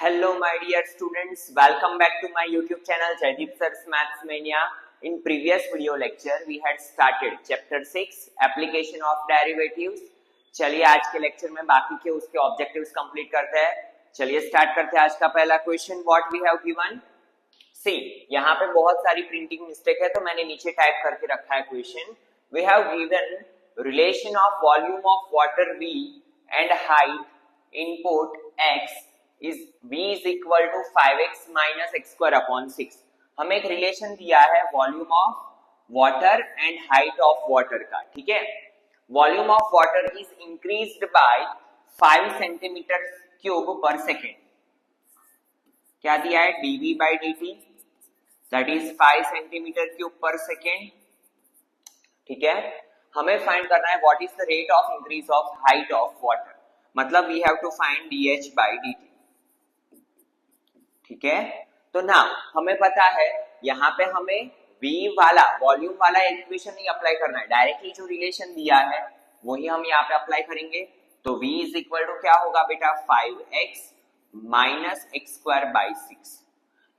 Hello my dear students, welcome back to my YouTube channel Jaideep Sir's Maths Mania. In previous video lecture we had started chapter 6 application of derivatives. चलिए आज के lecture में बाकी के उसके objectives complete करते हैं. चलिए स्टार्ट करते हैं आज का पहला question. What we have given. See यहाँ पे बहुत सारी प्रिंटिंग मिस्टेक है तो मैंने नीचे टाइप करके रखा है question. We have given relation of volume of water V and height input x is V is equal to 5x minus x square upon 6. हमें एक रिलेशन दिया है volume of water and height of water का. ठीक है, volume of water is increased by 5 centimetre cube per second. क्या दिया है dV by dt that is 5 centimetre cube per second. ठीक है, हमें फाइंड करना है what is the rate of increase of height of water. मतलब we have to find dH by dt. ठीक है, तो ना हमें पता है यहाँ पे हमें V वाला वॉल्यूम वाला इक्वेशन नहीं अप्लाई करना है, डायरेक्टली जो रिलेशन दिया है वही हम यहाँ पे अप्लाई करेंगे. तो V इज इक्वल टू क्या होगा बेटा 5x minus x square by 6.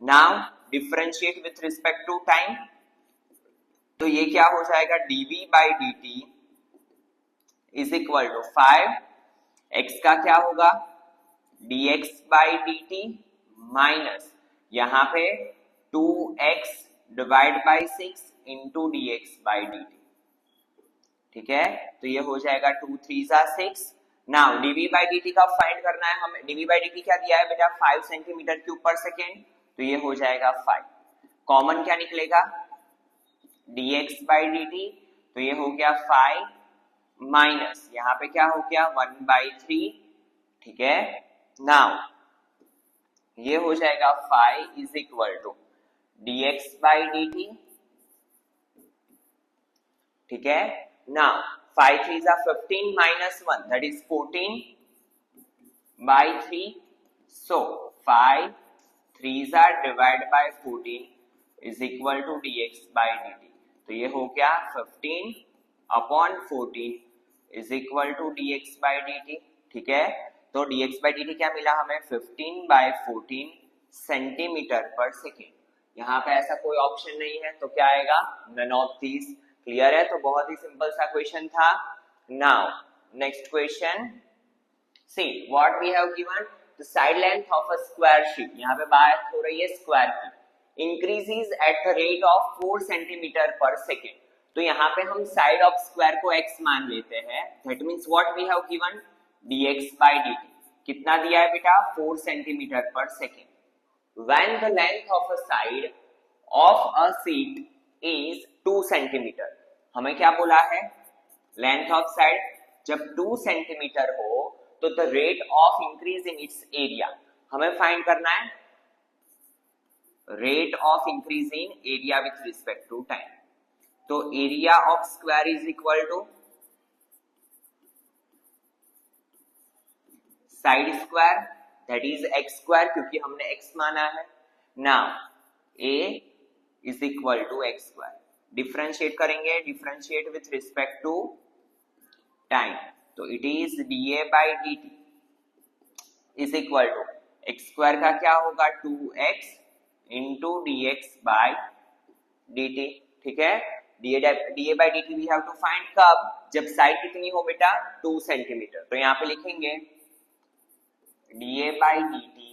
Now differentiate with respect to time. तो ये क्या हो जाएगा dV by dt is equal to 5x का क्या होगा dx बाई dt माइनस यहाँ पे 2x divide by 6 into dx by dt. ठीक है, तो ये हो जाएगा 2 3 6. नाउ dv बाई dt का फाइंड करना है हमें. dv बाई dt क्या दिया है बेटा 5 सेंटीमीटर क्यूब पर सेकेंड. तो ये हो जाएगा 5. कॉमन क्या निकलेगा dx बाई dt. तो ये हो गया 5 माइनस यहाँ पे क्या हो गया 1/3. ठीक है, नाउ ये हो जाएगा 5 is equal to dx by dt. ठीक है, नाउ 5 3 जा 15 minus 1 that is 14 by 3. So 5 3 जा divide by 14 is equal to dx by dt. तो ये हो गया 15 upon 14 is equal to dx by dt. ठीक है, तो dx by dt क्या मिला हमें 15/14 सेंटीमीटर पर सेकेंड. यहाँ पे ऐसा कोई ऑप्शन नहीं है तो क्या आएगा नन ऑफ दीज. क्लियर है, तो बहुत ही सिंपल सा क्वेश्चन था. Now next question. See what we have given the side length of a square sheet. यहाँ पे बात हो रही है स्क्वायर की. Increases at the rate of 4 centimetre per second. तो यहाँ पे हम साइड ऑफ स्क्वायर को x मान लेते हैं. That means what we have given dx by dt कितना दिया है बेटा 4 centimetre per second. When the length of a side of a sheet is 2 centimetre. हमें क्या बोला है लेंथ ऑफ साइड जब 2 सेंटीमीटर हो तो the rate of increase in its area. हमें फाइंड करना है rate of increase in area with respect to time. तो area of square is equal to side square that is x square क्योंकि हमने x माना है. Now a is equal to x square. Differentiate करेंगे, differentiate with respect to time. तो it is dA by dt is equal to x square का क्या होगा 2x into dx by dt. ठीक है, dA by dt we have to find कब जब side कितनी हो बेटा 2 सेंटीमीटर. तो यहाँ पे लिखेंगे dA by dt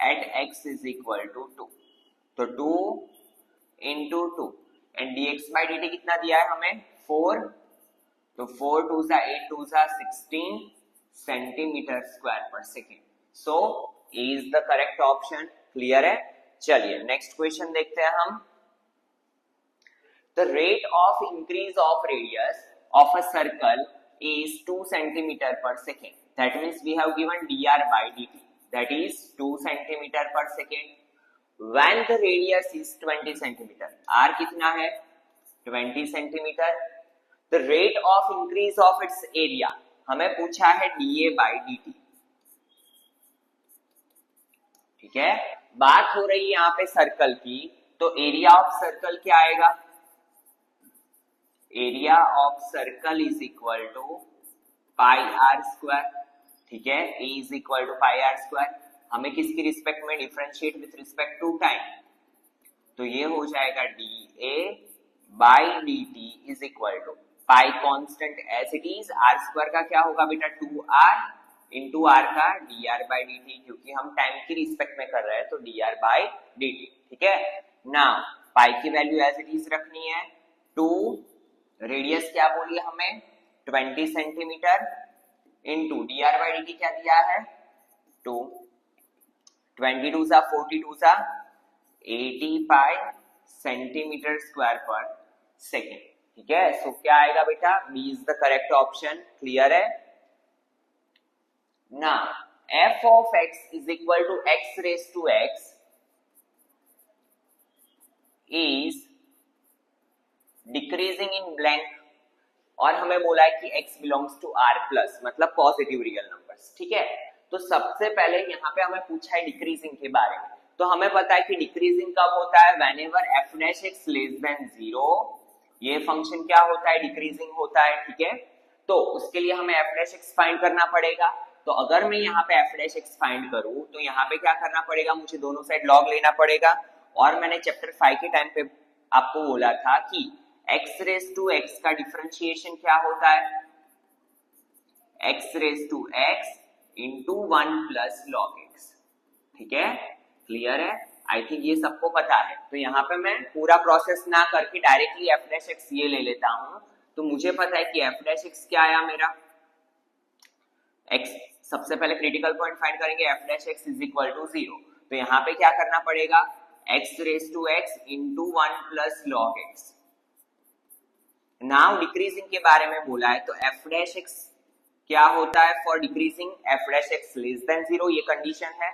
at x is equal to 2. तो 2 into 2 and dx by dt कितना दिया है हमें 4. तो 4 2 जा 8 2 जा 16 centimetre square per second. So A is the correct option. Clear है. चलिए नेक्स्ट क्वेश्चन देखते हैं हम. The rate of increase of radius of a circle is 2 centimeter per second. That means we have given dr by dt that is 2 centimeter per second. When the radius is 20 centimeter, r कितना है 20 centimeter. The rate of increase of its area हमें पूछा है dA by dt. ठीक है, बात हो रही है यहाँ पे सर्कल की. तो एरिया ऑफ सर्कल क्या आएगा area of circle is equal to pi r square. ठीक है, A is equal to pi r square. हमें किसकी रिस्पेक्ट में differentiate with respect to time, तो ये हो जाएगा dA by dt is equal to pi constant as it is, r square का क्या होगा बेटा 2r इंटू आर का dr बाई dt, क्योंकि हम टाइम की रिस्पेक्ट में कर रहे हैं तो dr बाई dt, ठीक है ना। पाई की वैल्यू एज इट इज रखनी है, 2 रेडियस क्या बोलिए हमें 20 centimetre into dr by dt क्या दिया है 2, 22 सा 42 सा 80 pi centimetre square per second, ठीक है। सो क्या आएगा बेटा B is the correct option, clear है ना। f of x is equal to x raised to x is decreasing in blank, और हमें बोला है कि x belongs to r plus मतलब पॉजिटिव रियल नंबर्स, ठीक है। तो सबसे पहले यहाँ पे हमें पूछा है डिक्रीजिंग के बारे में, तो हमें पता है कि डिक्रीजिंग कब होता है whenever f dash x less than 0, ये फंक्शन क्या होता है डिक्रीजिंग होता है, ठीक है। तो उसके लिए हमें f dash x फाइंड करना पड़ेगा, तो अगर मैं यहाँ पे f dash x फाइंड करूँ तो यहाँ पे क्या करना पड़ेगा, मुझे दोनों साइड log लेना पड़ेगा, और मैंने चैप्टर 5 के टाइम पे आपको बोला था कि x रेज टू x का डिफरेंशिएशन क्या होता है x raise to x into 1 plus log x, ठीक है, क्लियर है। आई थिंक ये सबको पता है, तो यहाँ पे मैं पूरा प्रोसेस ना करके डायरेक्टली f dash x ये ले लेता हूँ, तो मुझे पता है कि f dash x क्या आया मेरा x, सबसे पहले क्रिटिकल पॉइंट फाइंड करेंगे f dash x is equal to 0, तो यहाँ पे क्या करना पड़ेगा x raise to x into 1 plus log x। Now decreasing के बारे में बोला है, तो f dash x क्या होता है for decreasing f dash x less then 0, ये कंडीशन है।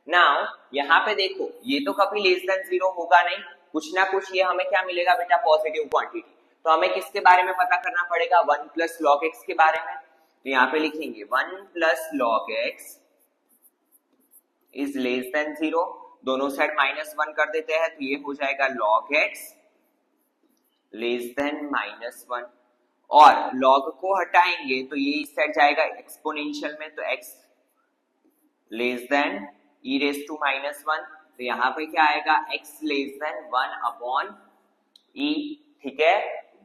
नाउ यहाँ पे देखो ये तो कभी लेस देन 0 होगा नहीं, कुछ ना कुछ ये हमें क्या मिलेगा बेटा पॉजिटिव क्वांटिटी, तो हमें किसके बारे में पता करना पड़ेगा 1 प्लस लॉग x के बारे में, तो यहाँ पे लिखेंगे 1 plus log x is less than 0, दोनों साइड -1 कर देते हैं, तो ये हो जाएगा log x लेस देन -1, और log को हटाएंगे तो ये इस साइड जाएगा एक्सपोनेंशियल में, तो x less than e raise to -1, तो यहाँ पे क्या आएगा x less than 1 upon e, ठीक है।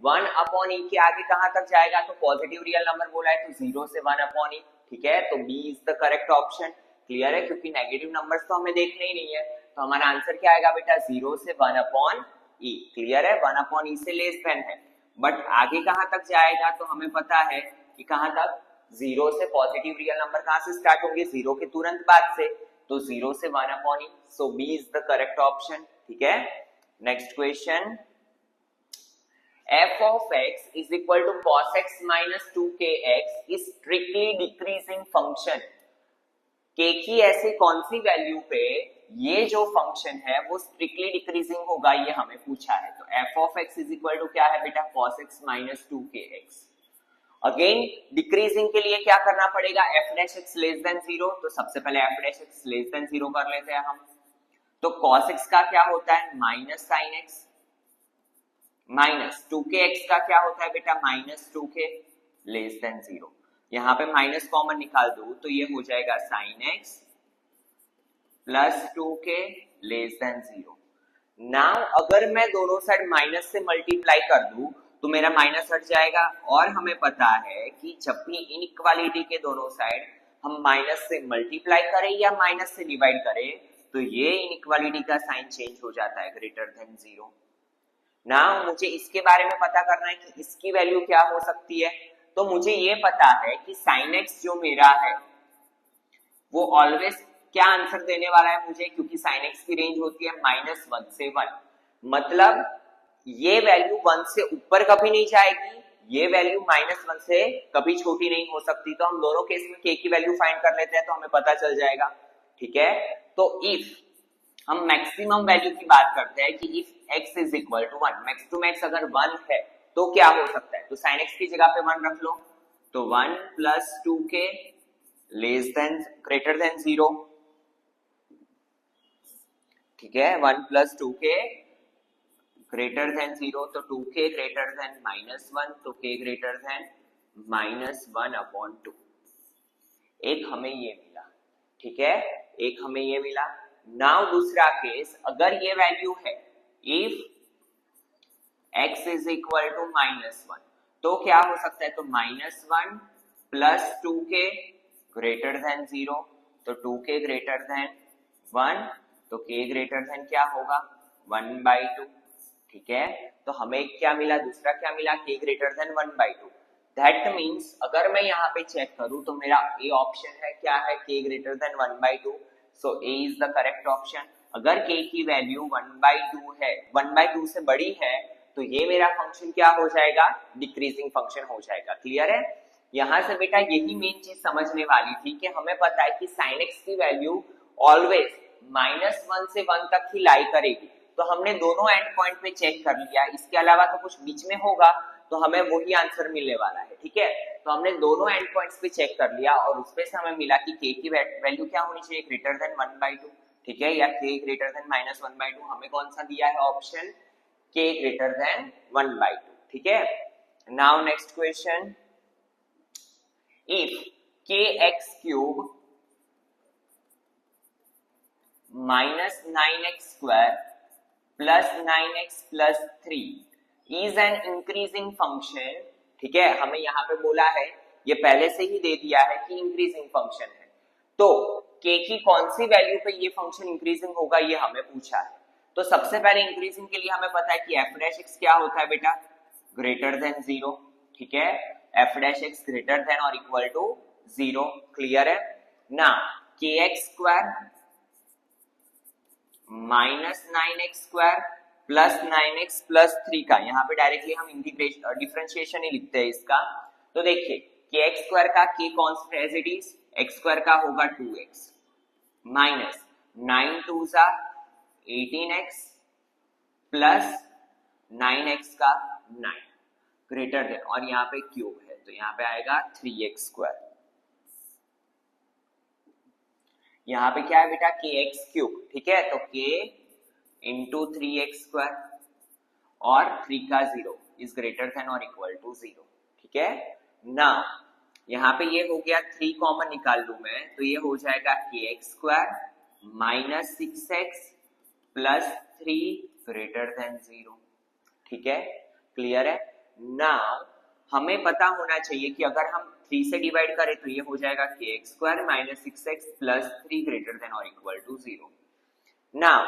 1 अपॉन e के आगे कहां तक जाएगा, तो पॉजिटिव रियल नंबर बोला है तो 0 से 1 अपॉन e, ठीक है, तो b is the correct option, clear है, क्योंकि नेगेटिव नंबर्स तो हमें देखने ही नहीं है, तो हमारा आंसर क्या आएगा बेटा 0 से 1 अपॉन e, क्लियर है, 1 अपॉन e से लेस देन है, बट आगे कहां तक जाएगा, तो हमें पता है कि कहां तक 0 से पॉजिटिव रियल नंबर कहां से स्टार्ट होंगे 0 के तुरंत बाद से, तो 0 से 1 upon e, so b is the correct option, ठीक है। Next question, f of x is equal to cos x minus 2kx is strictly decreasing function, k की ऐसी कौन सी वैल्यू पे ये जो फंक्शन है वो स्ट्रिक्टली डिक्रीजिंग होगा, ये हमें पूछा है, तो f of x is equal to क्या है बेटा cos x minus 2kx। Again decreasing के लिए क्या करना पड़ेगा f dash x less then 0, तो सबसे पहले f dash x less then 0 कर लेते हैं हम, तो cos x का क्या होता है minus sin x, minus 2kx का क्या होता है बेटा माइनस 2k लेस देन 0, यहाँ पे माइनस कॉमन निकाल दो तो ये हो जाएगा sin x plus 2k less than 0। Now अगर मैं दोनों साइड माइनस से मल्टीप्लाई कर दूं तो मेरा माइनस हट जाएगा, और हमें पता है कि जब भी इनइक्वालिटी के दोनों साइड हम माइनस से मल्टीप्लाई करें या माइनस से डिवाइड करें तो ये इनइक्वालिटी का साइन चेंज हो जाता है ग्रेटर देन 0। नाउ मुझे इसके बारे में पता करना है कि इसकी वैल्यू क्या हो सकती है, तो मुझे ये पता है कि sin x जो मेरा है वो ऑलवेज क्या आंसर देने वाला है मुझे, क्योंकि sin x की रेंज होती है -1 से 1, मतलब ये वैल्यू 1 से ऊपर कभी नहीं जाएगी, ये वैल्यू -1 से कभी छोटी नहीं हो सकती, तो हम दोनों केस में k की वैल्यू फाइंड कर लेते हैं तो हमें पता चल जाएगा, ठीक है। तो इफ हम मैक्सिमम वैल्यू की बात करते हैं कि if x is equal to 1, max to max अगर 1 है तो क्या हो सकता है, तो sin x की जगह पे 1 रख लो, तो 1 plus 2k less than greater than 0, ठीक है, 1 प्लस 2k ग्रेटर देन 0, तो 2k ग्रेटर देन -1, तो k ग्रेटर देन -1 अपॉन 2, एक हमें ये मिला, ठीक है, एक हमें ये मिला। नाउ दूसरा केस, अगर ये वैल्यू है if x is equal to -1, तो क्या हो सकता है, तो -1 प्लस 2k ग्रेटर देन 0, तो 2k ग्रेटर देन 1, तो k ग्रेटर देन क्या होगा 1/2, ठीक है। तो हमें क्या मिला, दूसरा क्या मिला, k greater than 1/2। That means अगर मैं यहाँ पे चेक करूं तो मेरा ए ऑप्शन है, क्या है, k greater than 1/2, so A is the correct option. अगर k की वैल्यू 1/2 है, 1/2 से बड़ी है, तो ये मेरा फंक्शन क्या हो जाएगा, डिक्रीजिंग फंक्शन हो जाएगा। क्लियर है। यहाँ से बेटा यही मेन चीज समझने वाली थी कि हमें पता है कि sin x की वैल्यू ऑलवेज -1 से 1 तक ही लाई करेगी, तो हमने दोनों एंड पॉइंट पे चेक कर लिया, इसके अलावा तो कुछ बीच में होगा तो हमें वही आंसर मिलने वाला है, ठीक है। तो हमने दोनों एंड पॉइंट्स पे चेक कर लिया और उसपे से हमें मिला कि k की वैल्यू क्या होनी चाहिए, ग्रेटर देन 1/2, ठीक है, या k ग्रेटर देन -1/2। हमें कौन सा दिया है ऑप्शन, k ग्रेटर देन 1/2, ठीक है। Now next question, if kx cube -9x² plus 9x plus 3 is an increasing function, ठीक है, हमें यहाँ पे बोला है, ये पहले से ही दे दिया है कि इंक्रीजिंग फंक्शन है, तो k की कौन सी वैल्यू पे ये फंक्शन इंक्रीजिंग होगा ये हमें पूछा है। तो सबसे पहले इंक्रीजिंग के लिए हमें पता है कि f' क्या होता है बेटा, ग्रेटर देन 0, ठीक है, f' ग्रेटर देन और इक्वल टू 0, क्लियर है ना। kx² -9x² plus 9x plus 3 का, यहाँ पे डायरेक्टली हम इंटीग्रेशन डिफरेंशिएशन ही लिखते हैं इसका। तो देखिए kx² का k constant as it is, x² का होगा 2x माइनस 9 2 सा 18x प्लस 9x का 9 ग्रेटर देन, और यहाँ पे क्यूब है तो यहाँ पे आएगा 3x²। यहाँ पे क्या है बेटा, kx³ ठीक है, तो k इंटू 3x² और 3 का 0 इज ग्रेटर देन और इक्वल टू 0, ठीक है ना। यहाँ पे ये हो गया 3 कॉमन निकाल लू मैं, तो ये हो जाएगा kx² minus 6x plus 3 greater than 0, ठीक है, क्लियर है ना। हमें पता होना चाहिए कि अगर हम 3 से डिवाइड करें तो ये हो जाएगा kx² minus 6x plus 3 greater than और इक्वल टू 0। नाउ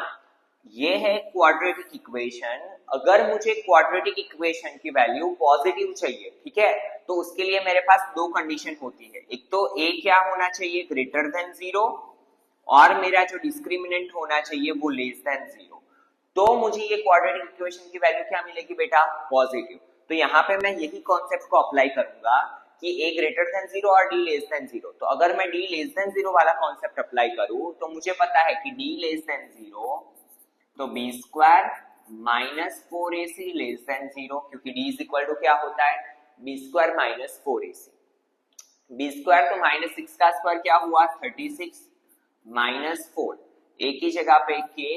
ये है क्वाड्रेटिक इक्वेशन। अगर मुझे क्वाड्रेटिक इक्वेशन की वैल्यू पॉजिटिव चाहिए, ठीक है, तो उसके लिए मेरे पास दो कंडीशन होती है, एक तो a क्या होना चाहिए, ग्रेटर देन 0, और मेरा जो डिस्क्रिमिनेंट होना चाहिए वो लेस देन 0, तो मुझे ये क्वाड्रेटिक इक्वेशन की वैल्यू क्या मिलेगी बेटा, पॉजिटिव। तो यहाँ पे मैं यही कॉन्सेप्ट को अप्लाई करूंगा कि a ग्रेटर देन 0 और d लेस देन 0। तो अगर मैं d लेस देन 0 वाला कॉन्सेप्ट अप्लाई करूं तो मुझे पता है कि d लेस देन 0 तो b² minus 4ac less than 0, क्योंकि d इज इक्वल टू क्या होता है, b² माइनस 4ac। b² तो माइनस 6 का स्क्वायर क्या हुआ 36 माइनस 4, a की जगह पे k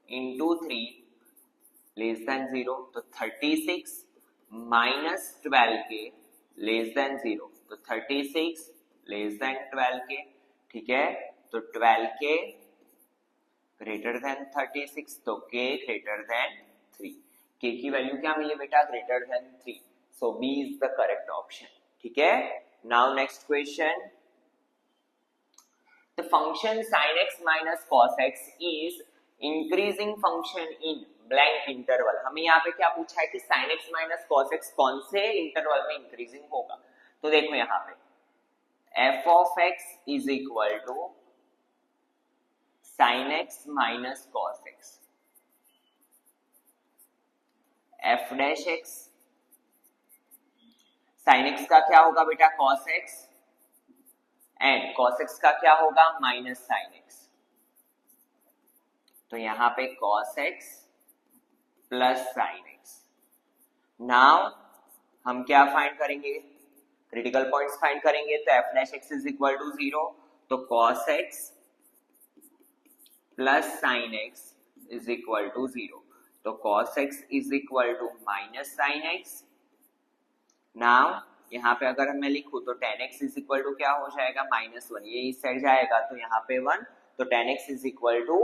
इंटू 3 लेस देन 0, तो 36 माइनस 12k लेस देन 0, तो 36 लेस देन 12k, ठीक है, तो 12k ग्रेटर देन 36, तो k ग्रेटर देन 3, k की वैल्यू क्या मिली बेटा, greater than 3, so b is the correct option, ठीक है। Now next question, the function sin x minus cos x is increasing function in blank interval। हमें यहाँ पे क्या पूछा है कि sin x minus cos x कौन से इंटरवल में इंक्रीजिंग होगा। तो देखो यहाँ पे f of x is equal to sin x minus cos x, f dash x, sin x का क्या होगा बेटा cos x, and cos x का क्या होगा माइनस sin x, तो यहाँ पे cos x plus sin x। Now हम क्या फाइंड करेंगे, क्रिटिकल पॉइंट्स फाइंड करेंगे, तो f dash x is equal to 0, तो cos x plus sin x is equal to 0, तो cos x is equal to minus sin x। Now यहाँ पे अगर मैं लिखूं तो tan x is equal to क्या हो जाएगा -1, ये इस साइड जाएगा तो यहाँ पे 1, तो tan x is equal to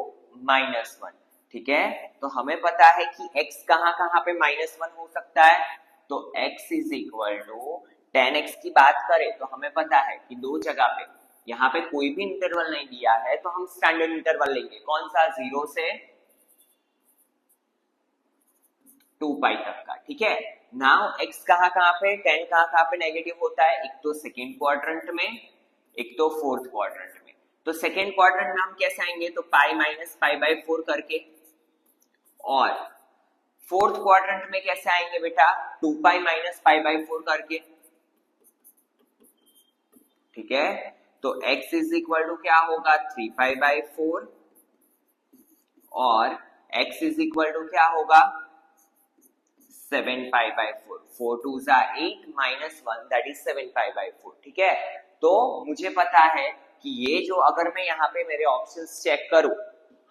-1। ठीक है, तो हमें पता है कि x कहाँ कहाँ पे -1 हो सकता है, तो x is equal to tan x की बात करें तो हमें पता है कि दो जगह पे, यहाँ पे कोई भी इंटरवल नहीं दिया है तो हम स्टैंडर्ड इंटरवल लेंगे, कौन सा, 0 से 2 पाई तक का। ठीक है, नाउ x कहाँ कहाँ पे, tan कहाँ पे नेगेटिव होता है, एक तो सेकेंड क्वाड्रेंट में, एक तो फोर्थ क्वाड्रेंट में। तो सेकेंड क्वाड्रेंट में हम कैसे आएंगे, तो पाई माइनस पाई बाई 4 करके, और फोर्थ क्वाड्रेंट में कैसे आएंगे बेटा, 2 पाई माइनस पाई बाई 4 करके। ठीक है, तो x इज इक्वल टू क्या होगा, 3 पाई बाई 4, और x इज इक्वल टू क्या होगा, 7 पाई बाई 4, 4 2 जा 8 minus 1 that is 7 pi by 4। ठीक है, तो मुझे पता है कि ये जो, अगर मैं यहाँ पे मेरे ऑप्शंस चेक करूं,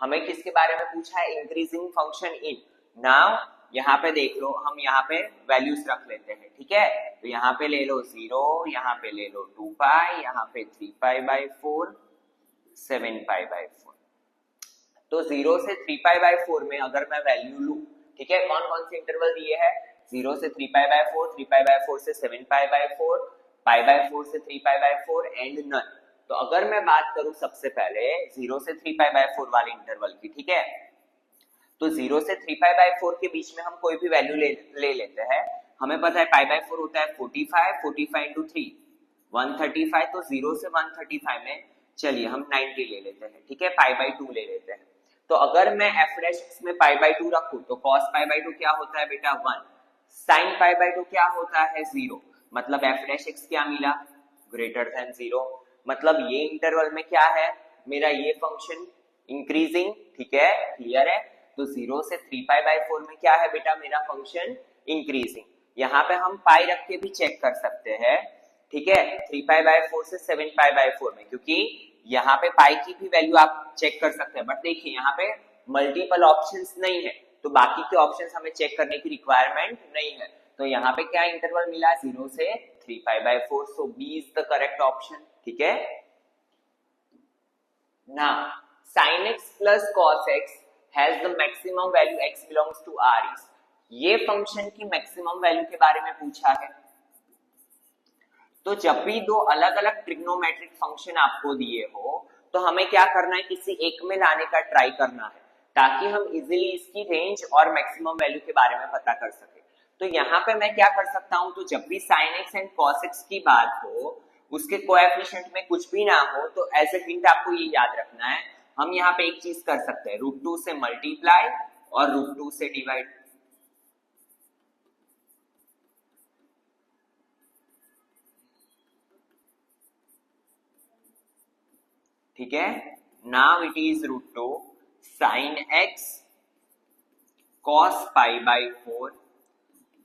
हमें किसके बारे में पूछा है, इंक्रीजिंग फंक्शन इन। नाउ यहाँ पे देख लो, हम यहाँ पे वैल्यूज रख लेते हैं। ठीक है, तो यहाँ पे ले लो 0, यहाँ पे ले लो 2 पाई, यहाँ पे 3 पाई बाई 4, 7 पाई बाई 4। तो 0 से 3 पाई बाई 4 में अगर मैं वैल्यू लूं, ठीक है, कौन कौन से इंटरवल दिए हैं, 0 से 3 पाई बाई 4, 3 पाई बाई 4 से 7 पाई बाई 4, पाई बाई 4 से 3 पाई बाई 4 एंड नन। तो अगर मैं बात करूं सबसे पहले 0 से 3 पाई बाई 4 वाले इंटरवल की, ठीक है, तो 0 से 3 पाई बाई 4 के बीच में हम कोई भी वैल्यू ले लेते हैं। हमें पता है पाई बाई 4 होता है 45, 45 इंटू 3 135, तो 0 से 135 में चलिए हम 90 ले लेते हैं। ठीक है, पाई बाई 2 ले लेते हैं। तो अगर मैं f डैश में पाई बाई 2 रखूं तो cos पाई बाई 2 क्या होता है बेटा 1, sin पाई बाई 2 क्या होता है 0, मतलब f डैश x क्या मिला, ग्रेटर देन 0। मतलब ये इंटरवल में क्या है मेरा, ये फंक्शन इंक्रीजिंग। ठीक है, क्लियर है, तो 0 से 3 पाई बाई 4 में क्या है बेटा मेरा फंक्शन इंक्रीजिंग। यहाँ पे हम पाई रख के भी चेक कर सकते हैं। ठीक है, 3 पाई बाई 4 से 7 पाई बाई 4 में, क्योंकि यहाँ पे पाई की भी वैल्यू आप चेक कर सकते हैं, बट देखिए यहाँ पे मल्टीपल ऑप्शंस नहीं है, तो बाकी के ऑप्शंस हमें चेक करने की रिक्वायरमेंट नहीं है। तो यहाँ पे क्या इंटरवल मिला, 0 से 3 pi by 4, so B is the correct option. ठीक है, ना sin x plus cos x has the maximum value x belongs to R is, ये फंक्शन की मैक्सिमम वैल्यू के बारे में पूछा है। तो जब भी दो अलग अलग ट्रिग्नोमेट्रिक फंक्शन आपको दिए हो तो हमें क्या करना है, किसी एक में लाने का ट्राई करना है, ताकि हम इजीली इसकी रेंज और मैक्सिमम वैल्यू के बारे में पता कर सके। तो यहाँ पे मैं क्या कर सकता हूँ, तो जब भी sin x and cos x की बात हो, उसके कोएफिशिएंट में कुछ भी ना हो, तो एज ए हिंट आपको ये याद रखना है, हम यहाँ पे एक चीज कर सकते हैं, √2 से मल्टीप्लाई और √2 से डिवाइड। ठीक है, now it is √2 sin x cos pi by 4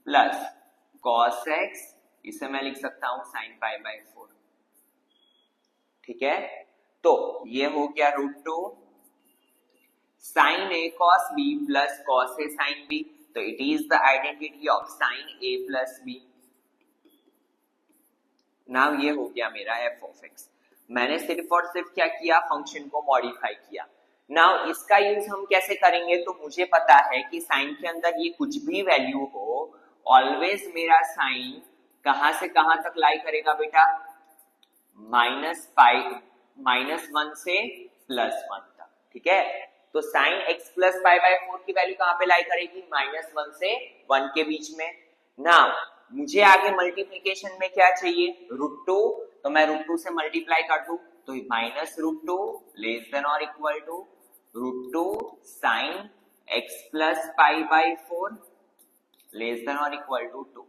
plus cos x, इसे मैं लिख सकता हूं sin पाई बाई 4। ठीक है, तो ये हो गया √2 sin a cos b plus cos a sin b, तो it is the identity of sin a plus b। Now ये हो गया मेरा f ऑफ x। मैंने सिर्फ और सिर्फ क्या किया, फंक्शन को मॉडिफाई किया। नाउ इसका यूज हम कैसे करेंगे, तो मुझे पता है कि साइन के अंदर ये कुछ भी वैल्यू हो, ऑलवेज मेरा साइन कहां से कहां तक लाई करेगा बेटा, -1 से +1 तक। ठीक है, तो sine x plus pi by 4 की वैल्यू कहां पे लाई करेगी, -1 से 1 के बीच में। नाउ मुझे आगे मल्टीप्लीकेशन में क्या चाहिए, √2, तो मैं √2 से मल्टीप्लाई कर दूं, तो -√2 लेस देन और equal to √2 sin x plus pi by 4 less than और इक्वल टू 2।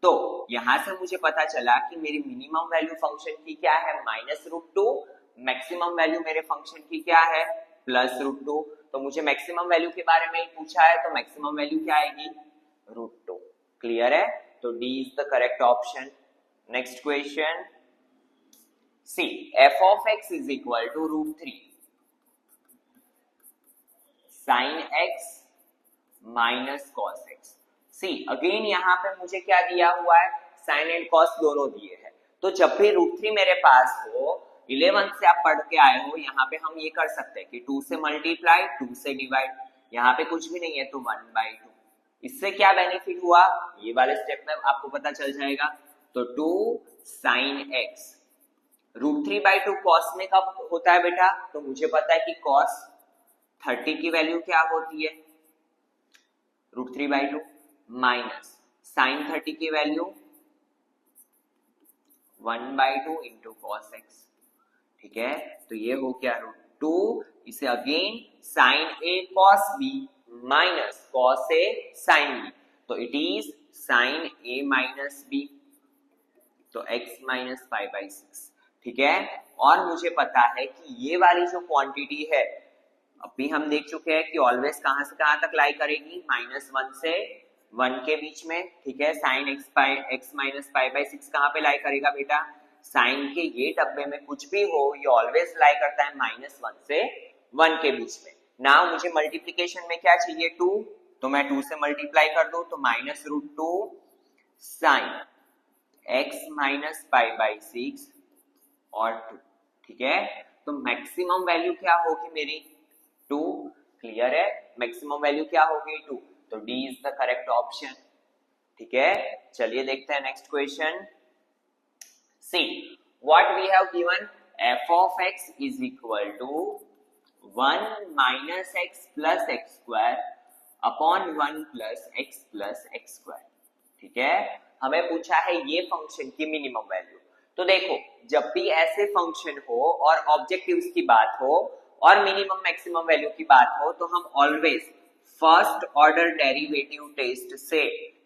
तो यहां से मुझे पता चला कि मेरी मिनिमम वैल्यू फंक्शन की क्या है, -√2, मैक्सिमम वैल्यू मेरे फंक्शन की क्या है, +√2। तो मुझे मैक्सिमम वैल्यू के बारे में ही पूछा है, तो मैक्सिमम वैल्यू क्या आएगी, √2। क्लियर है, तो D is the correct option. Next question. See, f of x is equal to √3 sin x minus cos x. See, again यहाँ पे मुझे क्या दिया हुआ है, साइन एंड कॉस दोनों दिए हैं। तो जब भी √3 मेरे पास हो, 11 से आप पढ़ के आए हो, यहाँ पे हम ये कर सकते हैं कि 2 से मल्टीप्लाई, 2 से डिवाइड, यहाँ पे कुछ भी नहीं है तो 1/2। इससे क्या बेनिफिट हुआ, ये वाले स्टेप में आपको पता चल जाएगा। तो 2 sin x, √3/2 कॉस में कब होता है बेटा, तो मुझे पता है कि कॉस 30 की वैल्यू क्या होती है, √3/2 माइनस साइन 30 की वैल्यू 1/2 इंटू कॉस x। ठीक है, तो ये हो गया √2, इसे again sine a cos b minus cos a sine b, तो it is sine a minus b, तो x माइनस 5/6। ठीक है, और मुझे पता है कि ये वाली जो क्वांटिटी है, अभी हम देख चुके हैं कि ऑलवेज कहां से कहां तक लाई करेगी, -1 से 1 के बीच में। ठीक है, साइन x माइनस 5/6 कहां पे लाई करेगा बेटा, साइन के ये डब्बे में कुछ भी हो, ये ऑलवेज लाई करता है -1 से 1 के बीच में। नाउ मुझे मल्टीप्लीकेशन में क्या चाहिए, 2, तो मैं 2 से मल्टीप्लाई कर दूं, तो -√2 साइन x माइनस 5/6 और 2। ठीक है, तो मैक्सिमम वैल्यू क्या होगी मेरी, 2। क्लियर है, मैक्सिमम वैल्यू क्या होगी 2, तो D is the correct option. ठीक है, चलिए देखते हैं next question. See what we have given, f of x is equal to 1 minus x plus x square upon 1 plus x square। ठीक है, हमें पूछा है ये फंक्शन की मिनिमम वैल्यू। तो देखो, जब भी ऐसे फंक्शन हो और ऑब्जेक्टिव्स की बात हो और मिनिमम मैक्सिमम वैल्यू की बात हो, तो हम always first order derivative test से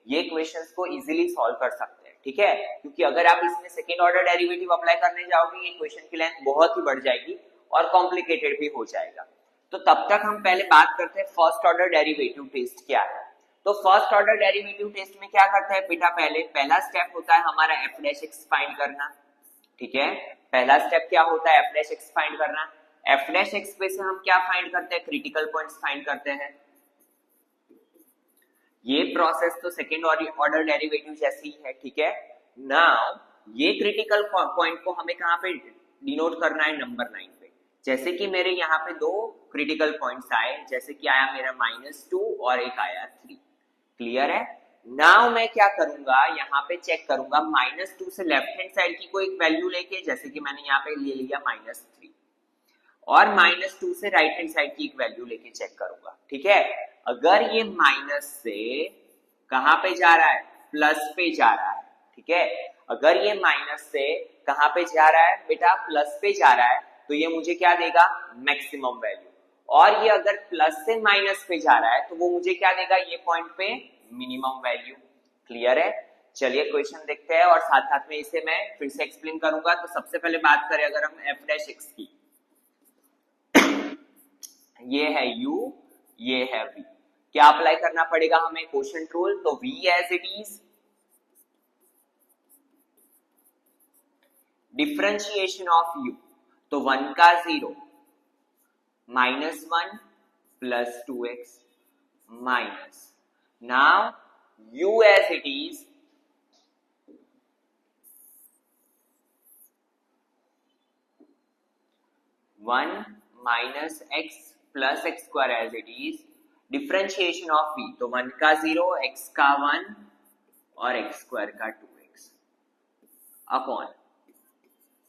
ये क्वेश्चंस को इजीली सॉल्व कर सकते हैं। ठीक है, क्योंकि अगर आप इसमें सेकेंड ऑर्डर डेरिवेटिव अप्लाई करने जाओगे, ये क्वेश्चन की लेंथ बहुत ही बढ़ जाएगी और कॉम्प्लिकेटेड भी हो जाएगा। तो तब तक हम पहले बात करते हैं फर्स्ट ऑर्डर डेरिवेटिव टेस्ट क्या है। तो फर्स्ट ऑर्डर डेरिवेटिव टेस्ट में क्या करते हैं बेटा, पहला स्टेप होता है हमारा f' फाइंड करना। ठीक है, पहला स्टेप क्या होता है, f' फाइंड करना। f' पे से हम क्या फाइंड करते हैं, क्रिटिकल पॉइंट्स फाइंड करते हैं। ये प्रोसेस तो सेकेंड ऑर्डर डेरिवेटिव जैसी ही है। ठीक है, नाउ ये क्रिटिकल पॉइंट को हमें कहां पे डिनोट करना है, नंबर 9 पे। जैसे कि मेरे यहाँ पे 2 क्रिटिकल पॉइंट्स आए, जैसे कि आया मेरा -2 और एक आया 3। क्लियर है, नाउ मैं क्या करूंगा, यहाँ पे चेक करूंगा -2 से लेफ्ट हैंड साइड की कोई एक वैल्यू लेके, जैसे कि मैंने यहाँ पे ले लिया -3, और -2 से राइट हैंड साइड की एक वैल्यू लेके चेक करूंगा। ठीक है, अगर ये माइनस से कहां पे जा रहा है, प्लस पे जा रहा है। ठीक है, अगर ये माइनस से कहां पे जा रहा है बेटा, प्लस पे जा रहा है, तो ये मुझे क्या देगा, मैक्सिमम वैल्यू। और ये अगर प्लस से माइनस पे जा रहा है, तो वो मुझे क्या देगा, ये पॉइंट पे मिनिमम वैल्यू। क्लियर है, चलिए क्वेश्चन देखते हैं और साथ साथ में इसे मैं फिर से एक्सप्लेन करूंगा। तो सबसे पहले बात करें अगर हम f' की, ये है u, ये है v, क्या अप्लाई करना पड़ेगा हमें, क्वोशंट रूल। तो v as it is, differentiation of u, तो 1 का 0, -1 plus 2x minus, now u as it is, (1 minus x plus x square as it is), differentiation of v, तो 1 का 0, x का 1 और x स्क्वायर का 2x upon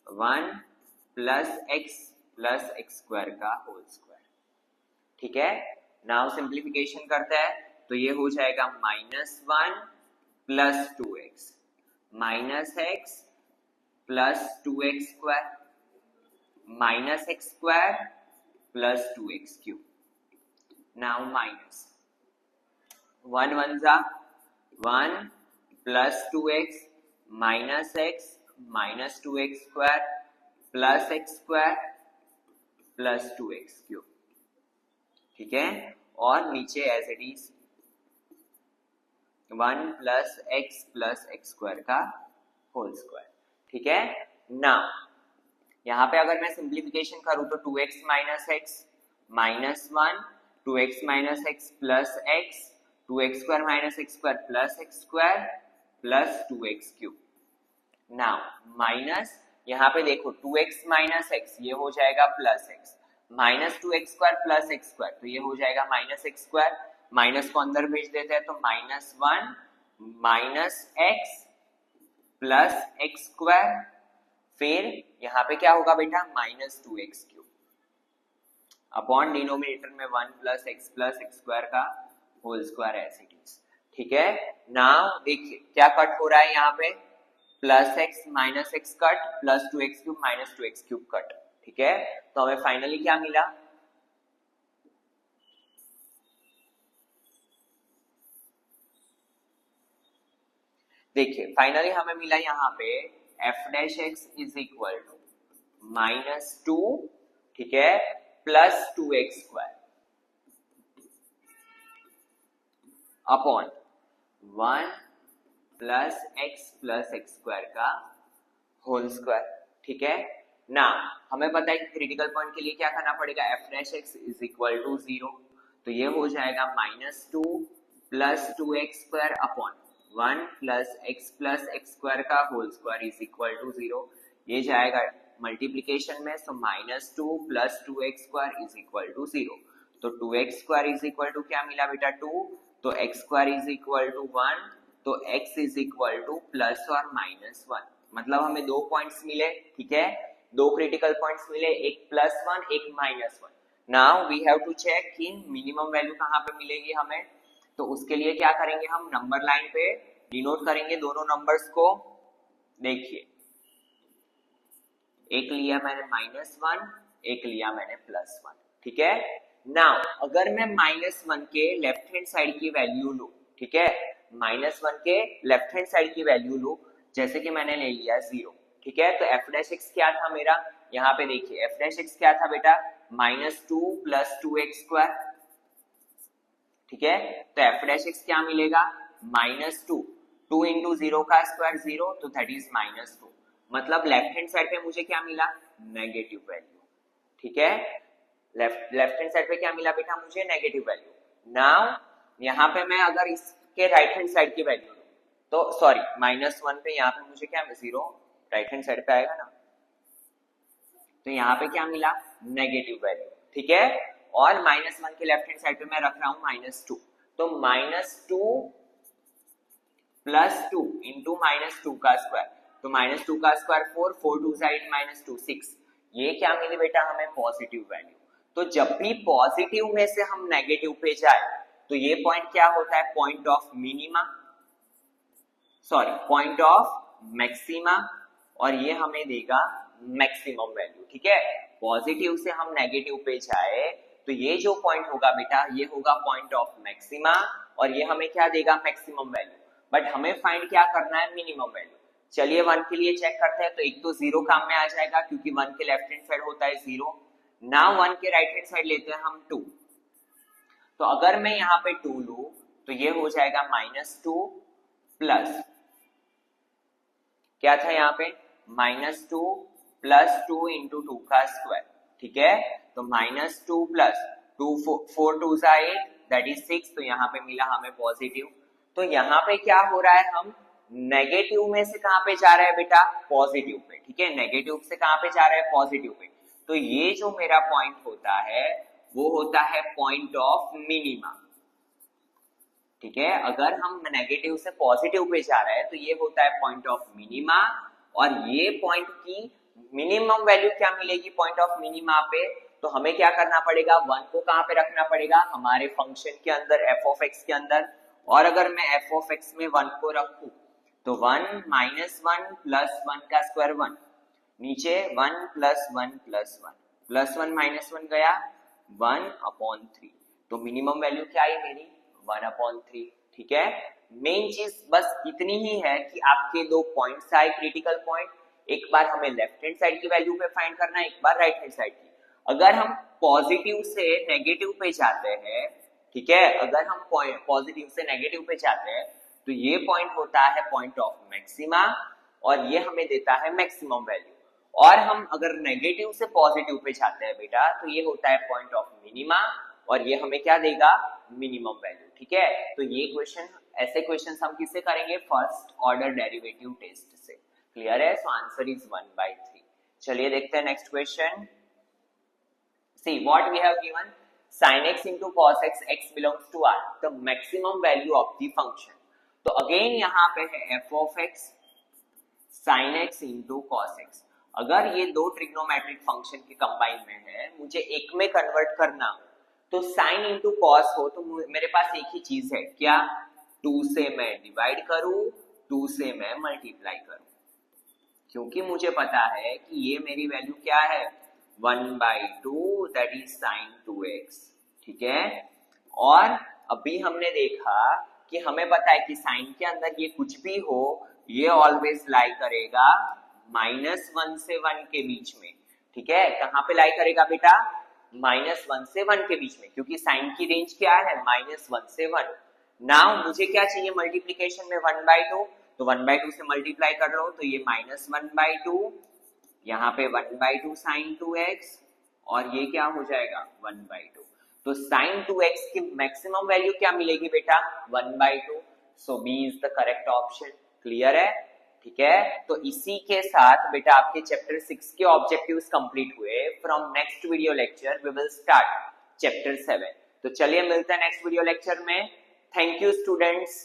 1 plus x square का whole square. ठीक है, नाउ सिंप्लीफिकेशन करते हैं, तो ये हो जाएगा -1 plus 2x minus x plus 2x square minus x square plus 2x cube. Now minus 1 1 जा 1 plus 2x minus x minus 2x square plus x square plus 2x cube. ठीक है, और नीचे as it is 1 plus x square का whole square. ठीक है, now यहाँ पे अगर मैं सिंप्लीफिकेशन करूं तो 2x minus x minus 1, 2x minus x plus x, 2x square minus x square plus x square plus 2x cube. Now minus यहाँ पे देखो 2x माइनस एक्स ये हो जाएगा plus x, minus 2x square plus x square तो ये हो जाएगा माइनस एक्स स्क्वायर, माइनस को अंदर भेज देते हैं तो minus 1 minus x plus x square, फिर यहाँ पे क्या होगा बेटा minus 2x cube upon denominator में 1 प्लस एक्स स्क्वायर का होल स्क्वायर ऐसे इट इज। ठीक है, नाउ देखिए क्या कट हो रहा है यहाँ पे, plus x minus x cut plus 2x cube minus 2x cube cut. ठीक है, तो हमें फाइनली क्या मिला, देखिए फाइनली हमें मिला यहाँ पे F dash x is equal to -2, ठीक है, plus 2x square upon 1 plus x square का होल स्क्वायर। ठीक है ना, हमें पता है कि क्रिटिकल पॉइंट के लिए क्या करना पड़ेगा, f dash x is equal to 0, तो ये हो जाएगा -2 plus 2x square upon 1 plus x square का whole square is equal to 0। ये जाएगा मल्टीप्लीकेशन में, so -2 plus 2x square is equal to 0, तो 2x square is equal to क्या मिला बेटा 2, तो x square is equal to 1, तो x is equal to plus और -1, मतलब हमें दो पॉइंट्स मिले। ठीक है, दो क्रिटिकल पॉइंट्स मिले, एक +1 एक -1। Now we have to check कि मिनिमम वैल्यू कहाँ पे मिलेगी हमें, तो उसके लिए क्या करेंगे, हम नंबर लाइन पे डिनोट करेंगे दोनों नंबर्स को। देखिए एक लिया मैंने -1, एक लिया मैंने +1। ठीक है, नाउ अगर मैं -1 के लेफ्ट हैंड साइड की वैल्यू लूं, ठीक है, -1 के लेफ्ट हैंड साइड की वैल्यू लूं, जैसे कि मैंने ले लिया 0। ठीक है, तो एफ डैश एक्स क्या था मेरा, यहाँ पे देखिए एफ डैश एक्स क्या था बेटा, -2 प्लस 2x स्क्वायर। ठीक है, तो एफ डैश एक्स क्या मिलेगा, -2, 2 इंटू 0 का स्क्वायर 0, तो दैट इज -2, मतलब लेफ्ट हैंड साइड पे मुझे क्या मिला, नेगेटिव वैल्यू। ठीक है, लेफ्ट हैंड साइड पे क्या मिला बेटा मुझे, नेगेटिव वैल्यू। नाउ यहाँ पे मैं अगर इसके राइट हैंड साइड की वैल्यू लूं, तो सॉरी -1 पे यहाँ पे मुझे क्या 0 राइट हैंड साइड पे आएगा ना, तो यहाँ पे क्या मिला, नेगेटिव वैल्यू। ठीक है, और -1 के लेफ्ट हैंड साइड पे मैं रख रहा हूं -2, तो -2 प्लस 2 इंटू -2 का स्क्वायर, तो -2 का स्क्वायर 4, 4 2 8 -2 6, ये क्या मिली बेटा हमें, पॉजिटिव वैल्यू। तो जब भी पॉजिटिव में से हम नेगेटिव पे जाए तो ये पॉइंट क्या होता है, point of minima, sorry point of maxima, और ये हमें देगा मैक्सिमम वैल्यू। ठीक है, पॉजिटिव से हम नेगेटिव पे जाए तो ये जो पॉइंट होगा बेटा ये होगा पॉइंट ऑफ मैक्सिमा, और ये हमें क्या देगा, मैक्सिमम वैल्यू। बट हमें फाइंड क्या करना है, मिनिमम वैल्यू। चलिए 1 के लिए चेक करते हैं, तो एक तो 0 काम में आ जाएगा क्योंकि 1 के लेफ्ट हैंड साइड होता है 0। नाउ 1 के राइट हैंड साइड लेते हैं हम 2, तो अगर मैं यहाँ पे 2 लूं तो ये हो जाएगा -2 प्लस क्या था यहाँ पे, -2 प्लस 2 इंटू 2 का स्क्वायर। ठीक है, तो -2 प्लस 2 4 2 8 दैट इज 6, तो यहाँ पे मिला हमें पॉजिटिव। तो यहाँ पे क्या हो रहा है, हम नेगेटिव में से कहाँ पे जा रहे हैं बेटा, पॉजिटिव पे। ठीक है, नेगेटिव से कहाँ पे जा रहे हैं, पॉजिटिव पे। तो ये जो मेरा पॉइंट होता है वो होता है पॉइंट ऑफ मिनिमा। ठीक है, अगर हम नेगेटिव से पॉजिटिव पे जा रहे हैं तो ये होता है पॉइंट ऑफ मिनिमा, और ये पॉइंट की मिनिमम वैल्यू क्या मिलेगी पॉइंट ऑफ मिनिमा पे, तो हमें क्या करना पड़ेगा, 1 को कहां पे रखना पड़ेगा, हमारे फंक्शन के अंदर f ऑफ x के अंदर। और अगर मैं f ऑफ x में 1 को रखूं तो 1 -1 प्लस 1 का स्क्वायर 1, नीचे 1 प्लस 1 प्लस 1 प्लस 1 माइनस 1 गया 1/3, तो मिनिमम वैल्यू क्या आई मेरी, 1/3। ठीक है, मेन चीज बस इतनी ही है कि आपके दो पॉइंट्स आए क्रिटिकल पॉइंट, एक बार हमें लेफ्ट हैंड साइड की वैल्यू पे फाइंड करना है, एक बार राइट हैंड साइड की। अगर हम पॉजिटिव से नेगेटिव पे जाते हैं, ठीक है, अगर हम पॉजिटिव से नेगेटिव पे जाते हैं तो ये पॉइंट होता है पॉइंट ऑफ मैक्सिमा, और ये हमें देता है मैक्सिमम वैल्यू। और हम अगर नेगेटिव से पॉजिटिव पे जाते हैं बेटा तो ये होता है पॉइंट ऑफ मिनिमा, और ये हमें क्या देगा, मिनिमम वैल्यू। ठीक है, तो ये क्वेश्चन ऐसे क्वेश्चंस हम किससे करेंगे, फर्स्ट ऑर्डर डेरिवेटिव टेस्ट से। क्लियर है? So answer is 1/3। चलिए देखते हैं next question. See what we have given, sin x into cos x, x belongs to R, the maximum value of the function। तो again यहाँ पे है f of x sin x into cos x। अगर ये दो trigonometric function के combine में है, मुझे एक में कन्वर्ट करना, तो sin into cos हो तो मेरे पास एक ही चीज है, क्या, 2 से मैं डिवाइड करूं, 2 से मैं मल्टीप्लाई करूं, क्योंकि मुझे पता है कि ये मेरी वैल्यू क्या है, 1/2 दैट इज sin 2x। ठीक है, और अभी हमने देखा कि हमें पता है कि साइन के अंदर ये कुछ भी हो, ये ऑलवेज लाई करेगा -1 से 1 के बीच में। ठीक है, कहां पे लाई करेगा बेटा, -1 से 1 के बीच में, क्योंकि साइन की रेंज क्या है, -1 से 1। नाउ मुझे क्या चाहिए मल्टीप्लीकेशन में, 1/2, तो 1/2 से मल्टीप्लाई कर लो, तो ये -1/2, यहाँ पे 1/2 sin 2x, और ये क्या हो जाएगा 1/2। तो sin 2x की मैक्सिमम वैल्यू क्या मिलेगी बेटा, 1/2। So B is the correct option. Clear है? ठीक है, तो इसी के साथ बेटा आपके चैप्टर 6 के ऑब्जेक्टिव्स कंप्लीट हुए। From next video lecture we will start chapter 7। तो चलिए मिलते हैं नेक्स्ट वीडियो लेक्चर में। Thank you students.